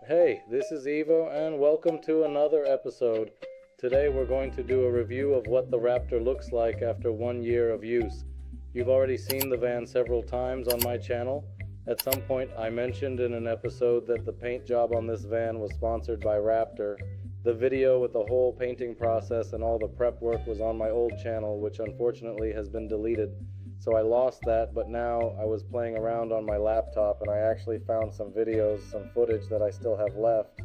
Hey, this is Evo and welcome to another episode. Today we're going to do a review of what the Raptor looks like after 1 year of use. You've already seen the van several times on my channel. At some point I mentioned in an episode that the paint job on this van was sponsored by Raptor. The video with the whole painting process and all the prep work was on my old channel, which unfortunately has been deleted. So I lost that, but now I was playing around on my laptop and I actually found some videos, some footage that I still have left.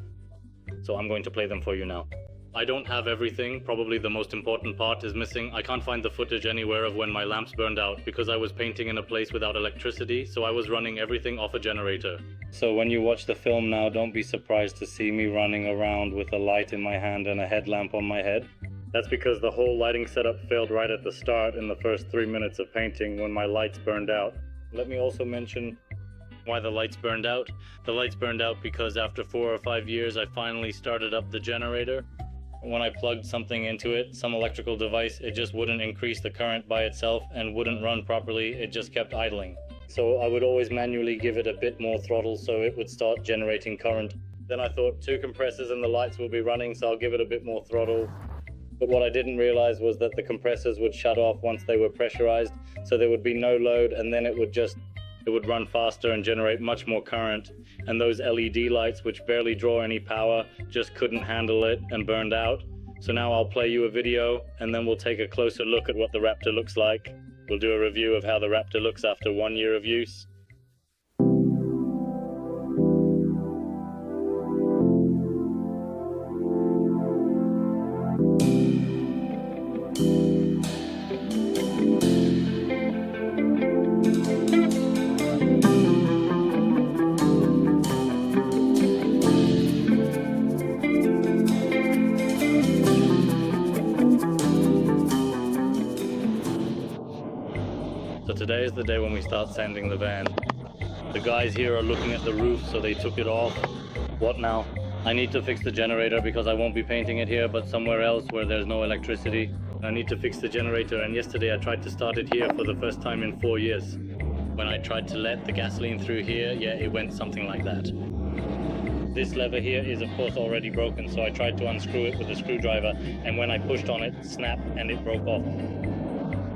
So I'm going to play them for you now. I don't have everything. Probably the most important part is missing. I can't find the footage anywhere of when my lamps burned out because I was painting in a place without electricity, so I was running everything off a generator. So when you watch the film now, don't be surprised to see me running around with a light in my hand and a headlamp on my head. That's because the whole lighting setup failed right at the start in the first 3 minutes of painting when my lights burned out. Let me also mention why the lights burned out. The lights burned out because after 4 or 5 years I finally started up the generator. When I plugged something into it, some electrical device, it just wouldn't increase the current by itself and wouldn't run properly, it just kept idling. So I would always manually give it a bit more throttle so it would start generating current. Then I thought 2 compressors and the lights will be running, so I'll give it a bit more throttle. But what I didn't realize was that the compressors would shut off once they were pressurized, so there would be no load, and then it would run faster and generate much more current. And those LED lights, which barely draw any power, just couldn't handle it and burned out. So now I'll play you a video, and then we'll take a closer look at what the Raptor looks like. We'll do a review of how the Raptor looks after 1 year of use. So today is the day when we start sanding the van. The guys here are looking at the roof, so they took it off. What now? I need to fix the generator because I won't be painting it here, but somewhere else where there's no electricity. I need to fix the generator, and yesterday I tried to start it here for the first time in 4 years. When I tried to let the gasoline through here, yeah, it went something like that. This lever here is of course already broken, so I tried to unscrew it with a screwdriver, and when I pushed on it, snapped and it broke off.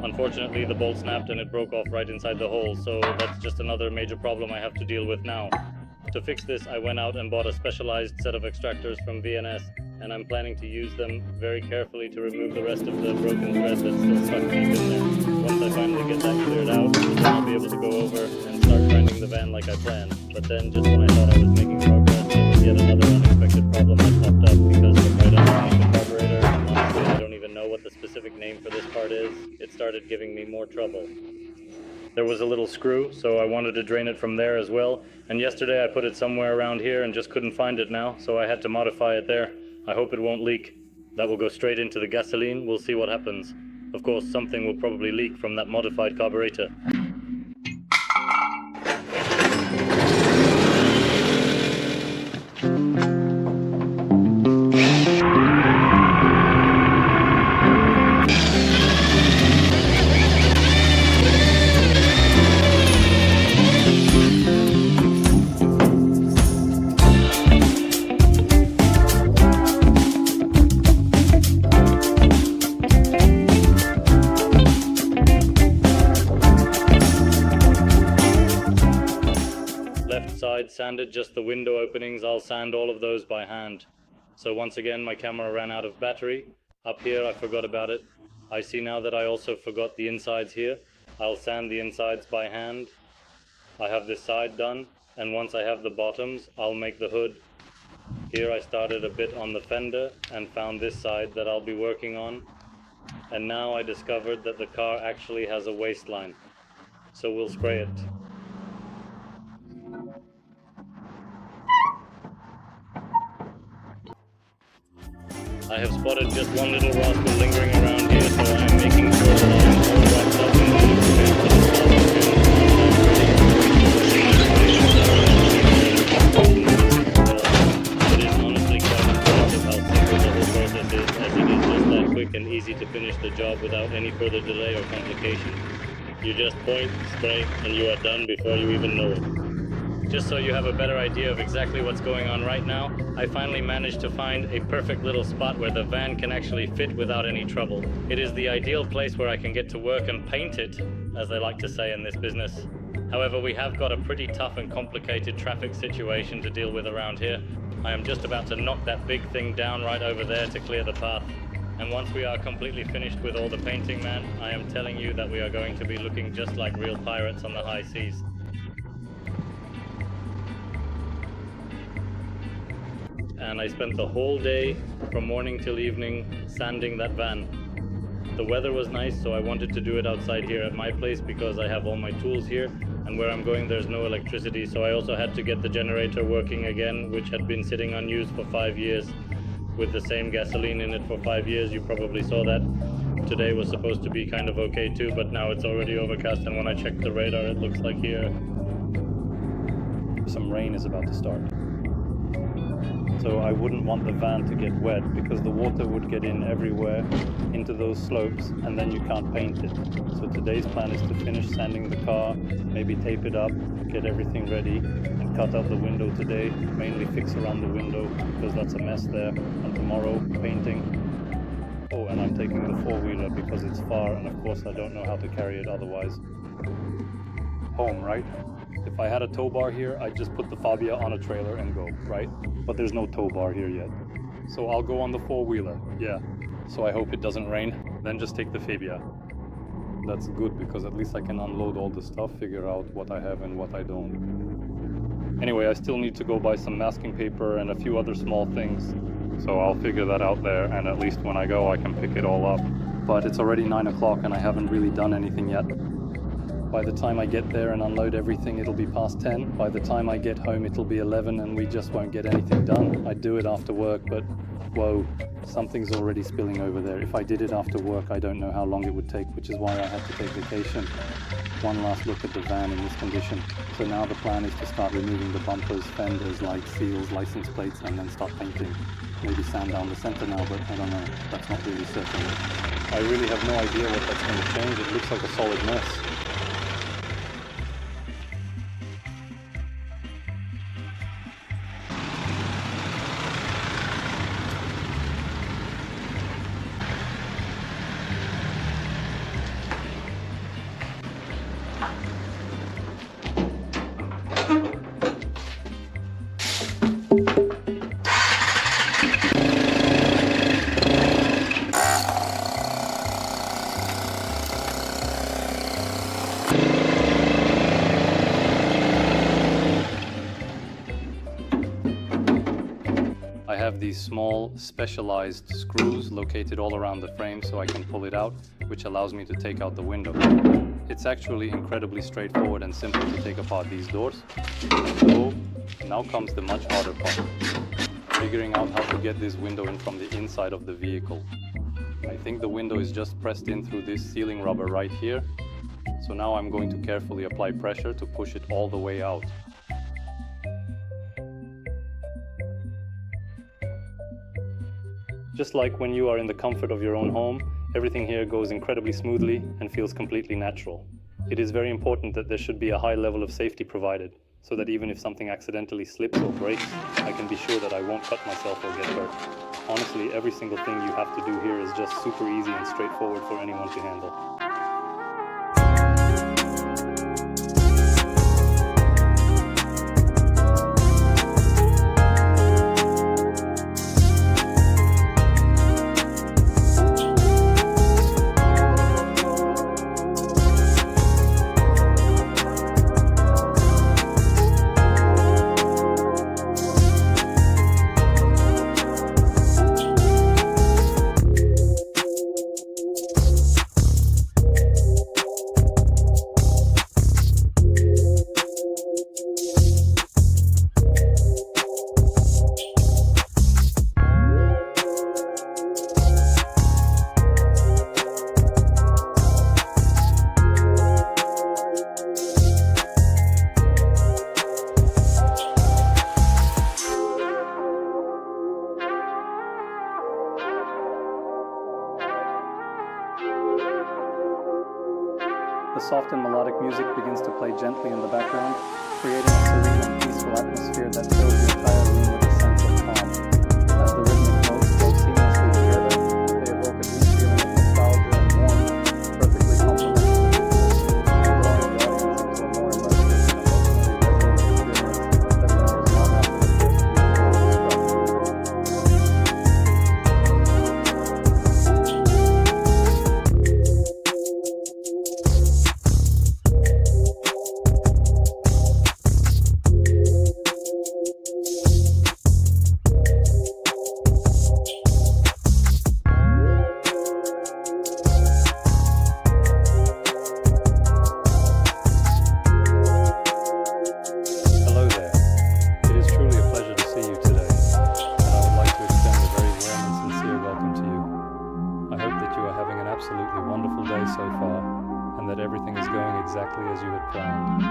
Unfortunately, the bolt snapped and it broke off right inside the hole, so that's just another major problem I have to deal with now. To fix this, I went out and bought a specialized set of extractors from VNS, and I'm planning to use them very carefully to remove the rest of the broken thread that's still stuck deep in there. Once I finally get that cleared out, then I'll be able to go over and start grinding the van like I planned. But then, just when I thought I was making progress, there was yet another unexpected problem that popped up because right underneath the carburetor, honestly, I don't even know what the specific name for this part is. It started giving me more trouble. There was a little screw, so I wanted to drain it from there as well, and yesterday I put it somewhere around here and just couldn't find it now, so I had to modify it there. I hope it won't leak. That will go straight into the gasoline. We'll see what happens. Of course, something will probably leak from that modified carburetor. Side sanded, just the window openings. I'll sand all of those by hand. So once again, my camera ran out of battery. Up here I forgot about it. I see now that I also forgot the insides here. I'll sand the insides by hand. I have this side done, and once I have the bottoms, I'll make the hood. Here I started a bit on the fender and found this side that I'll be working on. And now I discovered that the car actually has a waistline. So we'll spray it. I have spotted just one little rascal lingering around here, so I'm making sure that I'm all wrapped up in the lubricant for the It is honestly quite impressive how simple the whole process is, as it is just that quick and easy to finish the job without any further delay or complication. You just point, spray, and you are done before you even know it. Just so you have a better idea of exactly what's going on right now, I finally managed to find a perfect little spot where the van can actually fit without any trouble. It is the ideal place where I can get to work and paint it, as they like to say in this business. However, we have got a pretty tough and complicated traffic situation to deal with around here. I am just about to knock that big thing down right over there to clear the path. And once we are completely finished with all the painting, man, I am telling you that we are going to be looking just like real pirates on the high seas. And I spent the whole day, from morning till evening, sanding that van. The weather was nice, so I wanted to do it outside here at my place because I have all my tools here, and where I'm going there's no electricity, so I also had to get the generator working again, which had been sitting unused for 5 years, with the same gasoline in it for 5 years. You probably saw that. Today was supposed to be kind of okay too, but now it's already overcast, and when I checked the radar it looks like here some rain is about to start. So I wouldn't want the van to get wet because the water would get in everywhere into those slopes and then you can't paint it. So today's plan is to finish sanding the car, maybe tape it up, get everything ready and cut out the window today, mainly fix around the window because that's a mess there, and tomorrow painting. Oh, and I'm taking the four-wheeler because it's far and of course I don't know how to carry it otherwise. Home, right? If I had a tow bar here, I'd just put the Fabia on a trailer and go, right? But there's no tow bar here yet. So I'll go on the four-wheeler, yeah. So I hope it doesn't rain, then just take the Fabia. That's good because at least I can unload all the stuff, figure out what I have and what I don't. Anyway, I still need to go buy some masking paper and a few other small things. So I'll figure that out there, and at least when I go I can pick it all up. But it's already 9 o'clock and I haven't really done anything yet. By the time I get there and unload everything, it'll be past 10. By the time I get home, it'll be 11 and we just won't get anything done. I'd do it after work, but whoa, something's already spilling over there. If I did it after work, I don't know how long it would take, which is why I had to take vacation. One last look at the van in this condition. So now the plan is to start removing the bumpers, fenders, lights, seals, license plates, and then start painting. Maybe sand down the center now, but I don't know. That's not really certain. I really have no idea what that's going to change. It looks like a solid mess. I have these small specialized screws located all around the frame so I can pull it out, which allows me to take out the window. It's actually incredibly straightforward and simple to take apart these doors. So now comes the much harder part, figuring out how to get this window in from the inside of the vehicle. I think the window is just pressed in through this sealing rubber right here. So now I'm going to carefully apply pressure to push it all the way out. Just like when you are in the comfort of your own home, everything here goes incredibly smoothly and feels completely natural. It is very important that there should be a high level of safety provided, so that even if something accidentally slips or breaks, I can be sure that I won't cut myself or get hurt. Honestly, every single thing you have to do here is just super easy and straightforward for anyone to handle. The soft and melodic music begins to play gently in the background, creating a serene magical atmosphere that fills the entire room with a sense of calm. As the rhythmic notes flow seamlessly together, they evoke a deep feeling of nostalgia and warmth, perfectly complementing the visuals, drawing the audience into a more immersive and emotionally resonant experience that lingers long after the first few absolutely wonderful day so far, and that everything is going exactly as you had planned.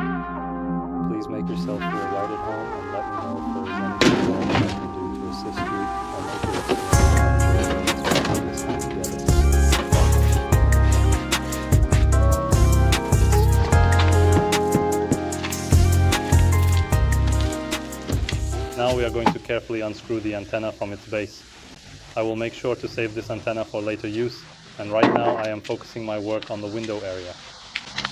Please make yourself feel right at home and let me know if there is anything more I can do to assist you or make your experience together. Now we are going to carefully unscrew the antenna from its base. I will make sure to save this antenna for later use, and right now I am focusing my work on the window area.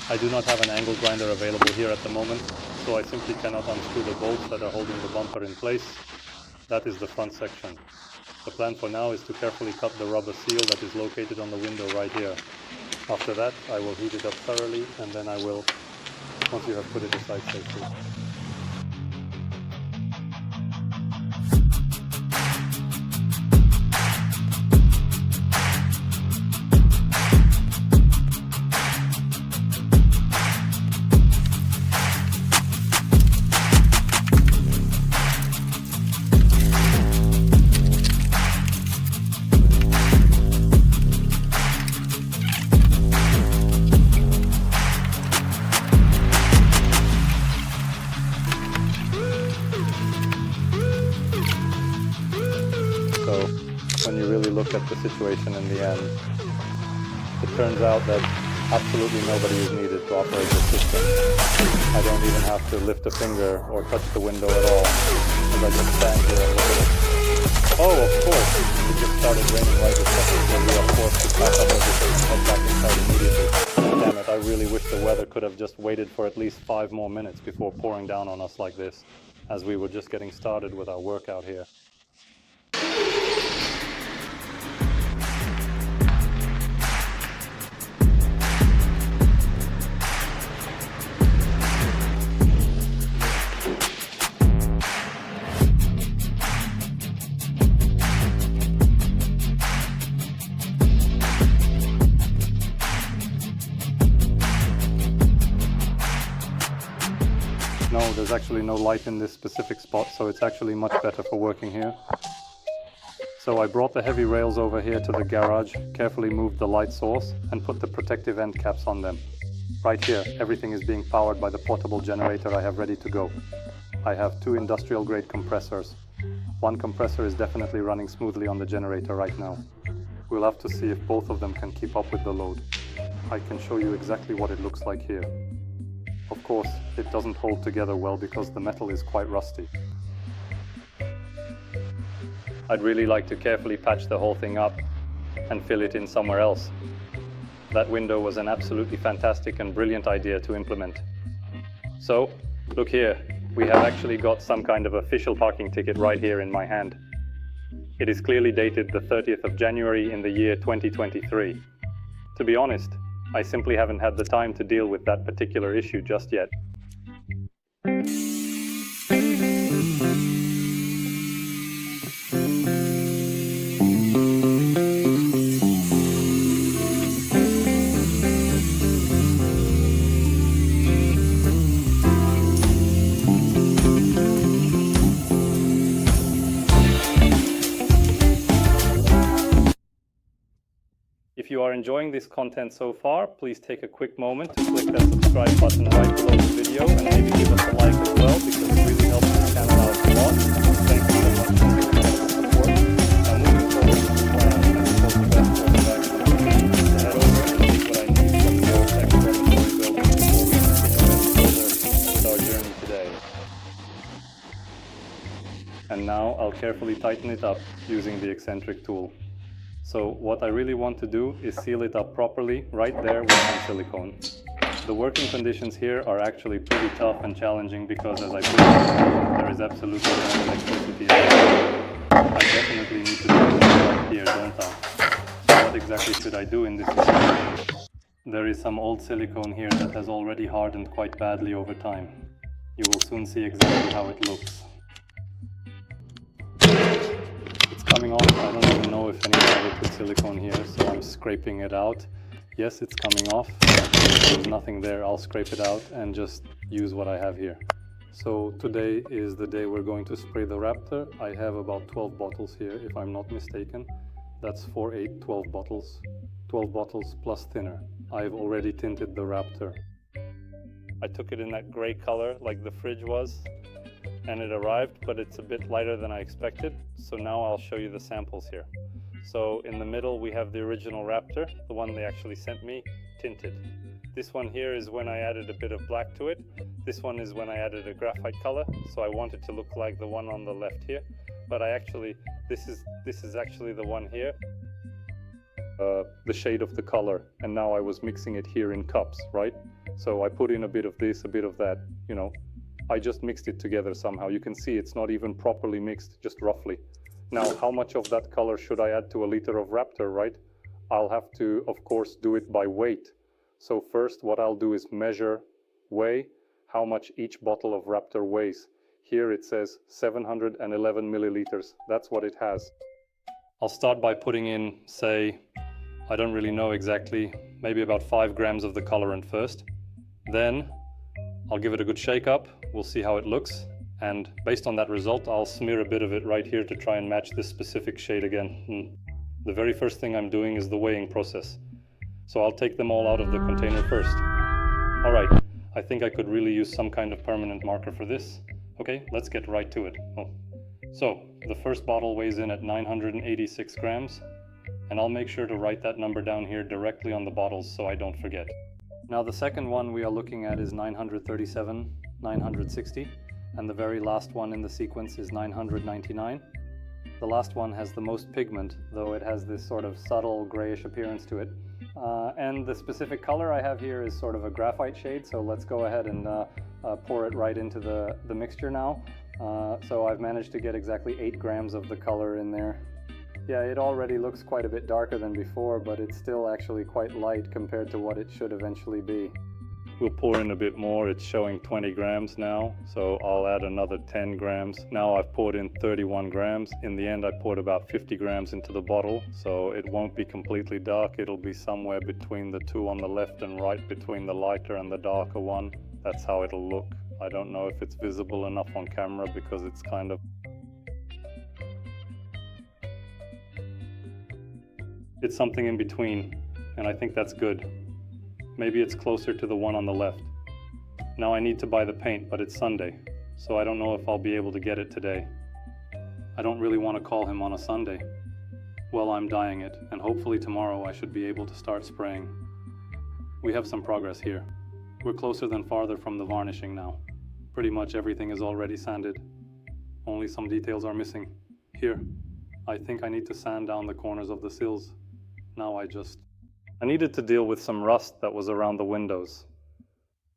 I do not have an angle grinder available here at the moment, so I simply cannot unscrew the bolts that are holding the bumper in place. That is the front section. The plan for now is to carefully cut the rubber seal that is located on the window right here. After that, I will heat it up thoroughly, and then I will, once you have put it aside safely. So when you really look at the situation in the end, it turns out that absolutely nobody is needed to operate the system. I don't even have to lift a finger or touch the window at all, as I just stand here and look at it. Oh, of course, it just started raining right this second, so we are forced to pack up everything and head back inside immediately. Damn it, I really wish the weather could have just waited for at least 5 more minutes before pouring down on us like this, as we were just getting started with our workout here. No, there's actually no light in this specific spot, so it's actually much better for working here. So I brought the heavy rails over here to the garage, carefully moved the light source, and put the protective end caps on them. Right here, everything is being powered by the portable generator I have ready to go. I have 2 industrial-grade compressors. One compressor is definitely running smoothly on the generator right now. We'll have to see if both of them can keep up with the load. I can show you exactly what it looks like here. Of course, it doesn't hold together well because the metal is quite rusty. I'd really like to carefully patch the whole thing up and fill it in somewhere else. That window was an absolutely fantastic and brilliant idea to implement. So, look here, we have actually got some kind of official parking ticket right here in my hand. It is clearly dated the 30th of January in the year 2023. To be honest, I simply haven't had the time to deal with that particular issue just yet. If you are enjoying this content so far, please take a quick moment to click that subscribe button right below the video and maybe give us a like as well, because it really helps the channel out a lot. Thank you so much for your incredible support. I'm looking forward to the plan and of course the best course of action to head over and take what I need from the old experimentary building before we continue any further with our journey today. I'll carefully tighten it up using the eccentric tool. So what I really want to do is seal it up properly right there with some silicone. The working conditions here are actually pretty tough and challenging because, as I previously mentioned, there is absolutely no electricity. I definitely need to do this right here, don't I? So what exactly should I do in this situation? There is some old silicone here that has already hardened quite badly over time. You will soon see exactly how it looks. It's coming off. I don't even know if anyone ever put silicone here, so I'm scraping it out. Yes, it's coming off. There's nothing there. I'll scrape it out and just use what I have here. So today is the day we're going to spray the Raptor. I have about 12 bottles here, if I'm not mistaken. That's 4, 8, 12 bottles. 12 bottles plus thinner. I've already tinted the Raptor. I took it in that gray color like the fridge was, and it arrived, but it's a bit lighter than I expected. So now I'll show you the samples here. So in the middle we have the original Raptor, the one they actually sent me, tinted. This one here is when I added a bit of black to it. This one is when I added a graphite color, so I want it to look like the one on the left here. But this is actually the one here. The shade of the color, and now I was mixing it here in cups, right? So I put in a bit of this, a bit of that, you know. I just mixed it together somehow. You can see it's not even properly mixed, just roughly. Now, how much of that color should I add to a liter of Raptor, right? I'll have to, of course, do it by weight. So first, what I'll do is weigh how much each bottle of Raptor weighs. Here it says 711 milliliters. That's what it has. I'll start by putting in, say, I don't really know exactly, maybe about 5 grams of the colorant first. Then I'll give it a good shake up. We'll see how it looks. And based on that result, I'll smear a bit of it right here to try and match this specific shade again. The very first thing I'm doing is the weighing process. So I'll take them all out of the container first. All right, I think I could really use some kind of permanent marker for this. Okay, let's get right to it. So the first bottle weighs in at 986 grams, and I'll make sure to write that number down here directly on the bottles so I don't forget. Now the second one we are looking at is 937, 960, and the very last one in the sequence is 999. The last one has the most pigment, though it has this sort of subtle grayish appearance to it. And the specific color I have here is sort of a graphite shade, so let's go ahead and pour it right into the mixture now. So I've managed to get exactly 8 grams of the color in there. Yeah, it already looks quite a bit darker than before, but it's still actually quite light compared to what it should eventually be. We'll pour in a bit more. It's showing 20 grams now, so I'll add another 10 grams. Now I've poured in 31 grams. In the end, I poured about 50 grams into the bottle, so it won't be completely dark. It'll be somewhere between the two on the left and right, between the lighter and the darker one. That's how it'll look. I don't know if it's visible enough on camera because it's kind of... It's something in between, and I think that's good. Maybe it's closer to the one on the left. Now I need to buy the paint, but it's Sunday, so I don't know if I'll be able to get it today. I don't really want to call him on a Sunday. Well, I'm dyeing it, and hopefully tomorrow I should be able to start spraying. We have some progress here. We're closer than farther from the varnishing now. Pretty much everything is already sanded. Only some details are missing. Here, I think I need to sand down the corners of the sills. Now I needed to deal with some rust that was around the windows,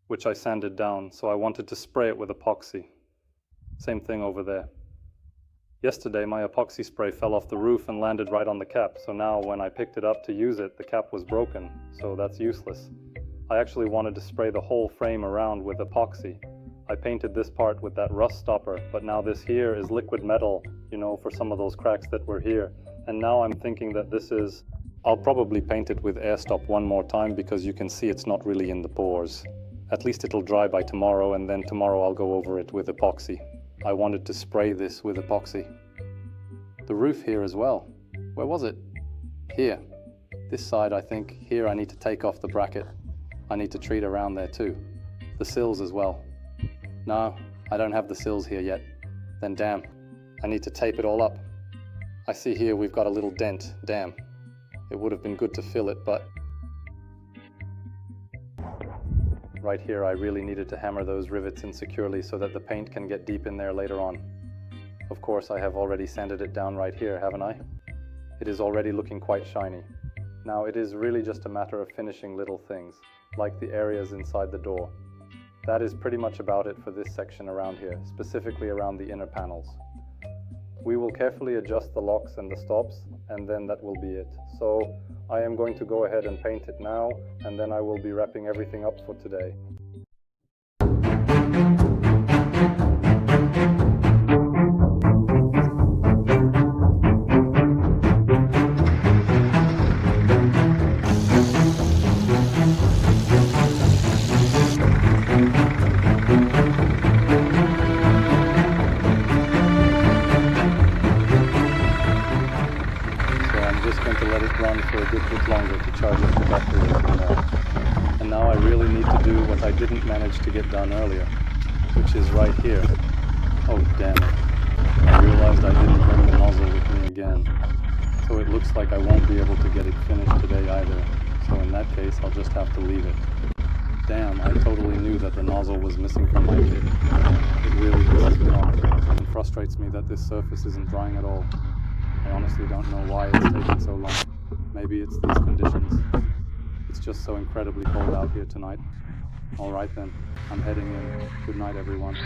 which I sanded down, so I wanted to spray it with epoxy. Same thing over there. Yesterday my epoxy spray fell off the roof and landed right on the cap, so now when I picked it up to use it, the cap was broken, so that's useless. I actually wanted to spray the whole frame around with epoxy. I painted this part with that rust stopper, but now this here is liquid metal, you know, for some of those cracks that were here. And now I'm thinking that I'll probably paint it with air stop one more time because you can see it's not really in the pores. At least it'll dry by tomorrow, and then tomorrow I'll go over it with epoxy. I wanted to spray this with epoxy. The roof here as well. Where was it? Here. This side, I think. Here I need to take off the bracket. I need to treat around there too. The sills as well. No, I don't have the sills here yet. Then damn, I need to tape it all up. I see here we've got a little dent. Damn. It would have been good to fill it, but... Right here I really needed to hammer those rivets in securely so that the paint can get deep in there later on. Of course, I have already sanded it down right here, haven't I? It is already looking quite shiny. Now it is really just a matter of finishing little things, like the areas inside the door. That is pretty much about it for this section around here, specifically around the inner panels. We will carefully adjust the locks and the stops, and then that will be it. So I am going to go ahead and paint it now, and then I will be wrapping everything up for today. For a good bit longer to charge up the battery a bit more. And now I really need to do what I didn't manage to get done earlier, which is right here. Oh damn it. I realized I didn't bring the nozzle with me again. So it looks like I won't be able to get it finished today either. So in that case, I'll just have to leave it. Damn, I totally knew that the nozzle was missing from my kit. It really pisses me off and frustrates me that this surface isn't drying at all. I honestly don't know why it's taking so long. Maybe it's these conditions. It's just so incredibly cold out here tonight. Alright then, I'm heading in. Good night everyone.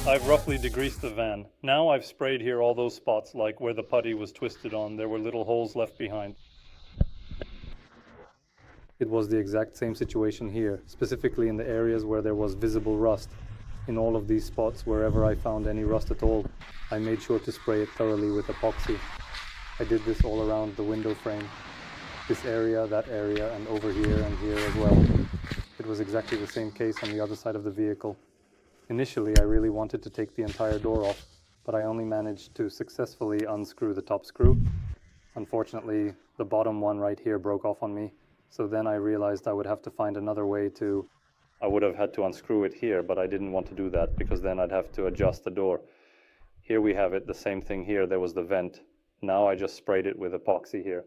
I've roughly degreased the van. Now I've sprayed here all those spots, like where the putty was twisted on. There were little holes left behind. It was the exact same situation here, specifically in the areas where there was visible rust. In all of these spots, wherever I found any rust at all, I made sure to spray it thoroughly with epoxy. I did this all around the window frame. This area, that area, and over here and here as well. It was exactly the same case on the other side of the vehicle. Initially, I really wanted to take the entire door off, but I only managed to successfully unscrew the top screw. Unfortunately, the bottom one right here broke off on me, so then I realized I would have to find another way to... I would have had to unscrew it here, but I didn't want to do that because then I'd have to adjust the door. Here we have it, the same thing here, there was the vent. Now I just sprayed it with epoxy here.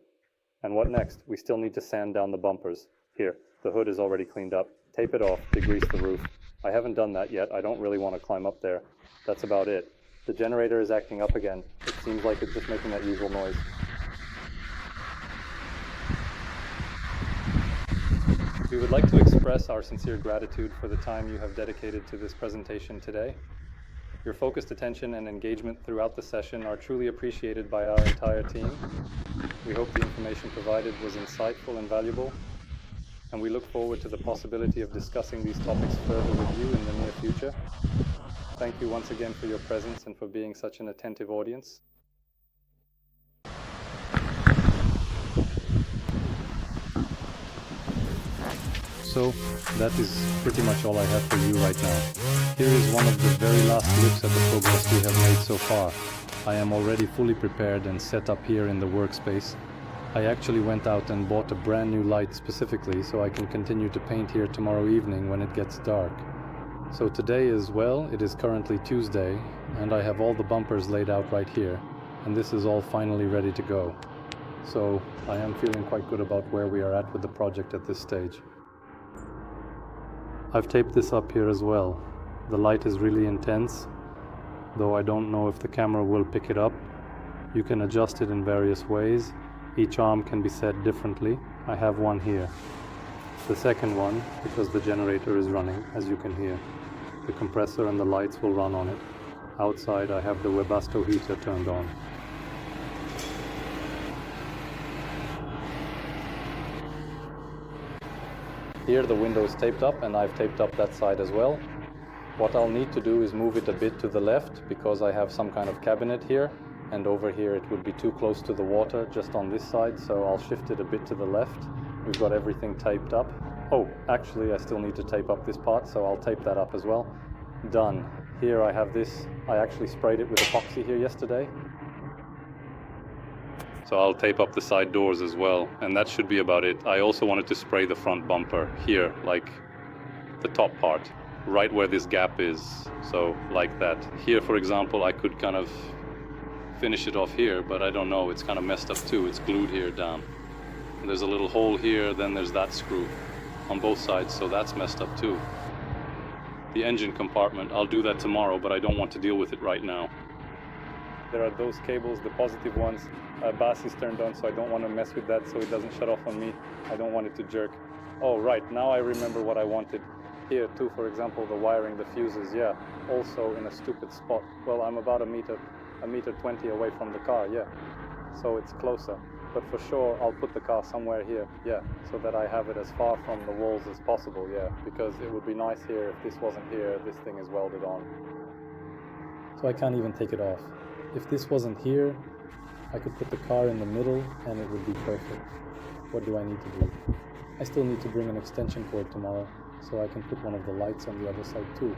And what next? We still need to sand down the bumpers. Here, the hood is already cleaned up. Tape it off, degrease the roof. I haven't done that yet. I don't really want to climb up there. That's about it. The generator is acting up again. It seems like it's just making that usual noise. We would like to express our sincere gratitude for the time you have dedicated to this presentation today. Your focused attention and engagement throughout the session are truly appreciated by our entire team. We hope the information provided was insightful and valuable. and we look forward to the possibility of discussing these topics further with you in the near future. Thank you once again for your presence and for being such an attentive audience. So, that is pretty much all I have for you right now. Here is one of the very last looks at the progress we have made so far. I am already fully prepared and set up here in the workspace. I actually went out and bought a brand new light specifically so I can continue to paint here tomorrow evening when it gets dark. So today as well, it is currently Tuesday, and I have all the bumpers laid out right here, and this is all finally ready to go. So I am feeling quite good about where we are at with the project at this stage. I've taped this up here as well. The light is really intense, though I don't know if the camera will pick it up. You can adjust it in various ways. Each arm can be set differently. I have one here. The second one, because the generator is running, as you can hear. The compressor and the lights will run on it. Outside I have the Webasto heater turned on. Here the window is taped up, and I've taped up that side as well. What I'll need to do is move it a bit to the left because I have some kind of cabinet here, and over here it would be too close to the water just on this side, so I'll shift it a bit to the left. We've got everything taped up. Oh, actually I still need to tape up this part, so I'll tape that up as well. Done. Here I have this. I actually sprayed it with epoxy here yesterday. So I'll tape up the side doors as well, and that should be about it. I also wanted to spray the front bumper here, like the top part, right where this gap is. So like that. Here, for example, I could kind of finish it off here, but I don't know, it's kind of messed up too. It's glued here down. And there's a little hole here, then there's that screw on both sides, so that's messed up too. The engine compartment, I'll do that tomorrow, but I don't want to deal with it right now. There are those cables, the positive ones. Bass is turned on, so I don't want to mess with that so it doesn't shut off on me. I don't want it to jerk. Oh right, now I remember what I wanted. Here too, for example, the wiring, the fuses, yeah, also in a stupid spot. Well, I'm about a meter 20 away from the car, yeah, so it's closer. But for sure, I'll put the car somewhere here, yeah, so that I have it as far from the walls as possible, yeah, because it would be nice here if this wasn't here, this thing is welded on. So I can't even take it off. If this wasn't here, I could put the car in the middle and it would be perfect. What do I need to do? I still need to bring an extension cord tomorrow, so I can put one of the lights on the other side too,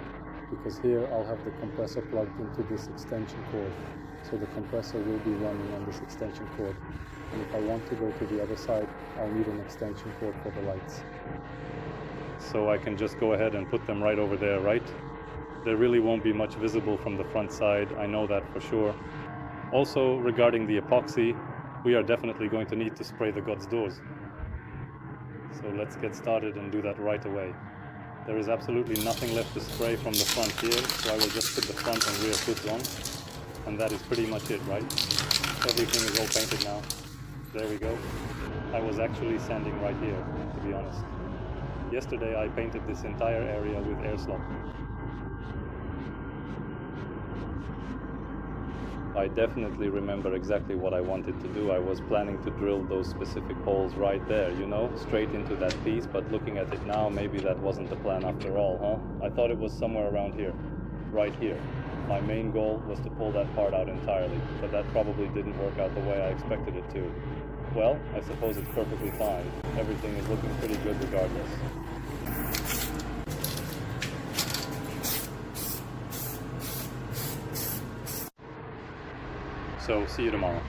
because here I'll have the compressor plugged into this extension cord, so the compressor will be running on this extension cord, and if I want to go to the other side, I'll need an extension cord for the lights. So I can just go ahead and put them right over there, right? There really won't be much visible from the front side, I know that for sure. Also, regarding the epoxy, we are definitely going to need to spray the God's doors. So let's get started and do that right away. There is absolutely nothing left to spray from the front here, so I will just put the front and rear hoods on. And that is pretty much it, right? Everything is all painted now. There we go. I was actually sanding right here, to be honest. Yesterday I painted this entire area with air slop. I definitely remember exactly what I wanted to do. I was planning to drill those specific holes right there, you know, straight into that piece, but looking at it now, maybe that wasn't the plan after all, huh? I thought it was somewhere around here, right here. My main goal was to pull that part out entirely, but that probably didn't work out the way I expected it to. Well, I suppose it's perfectly fine. Everything is looking pretty good regardless. So, see you tomorrow.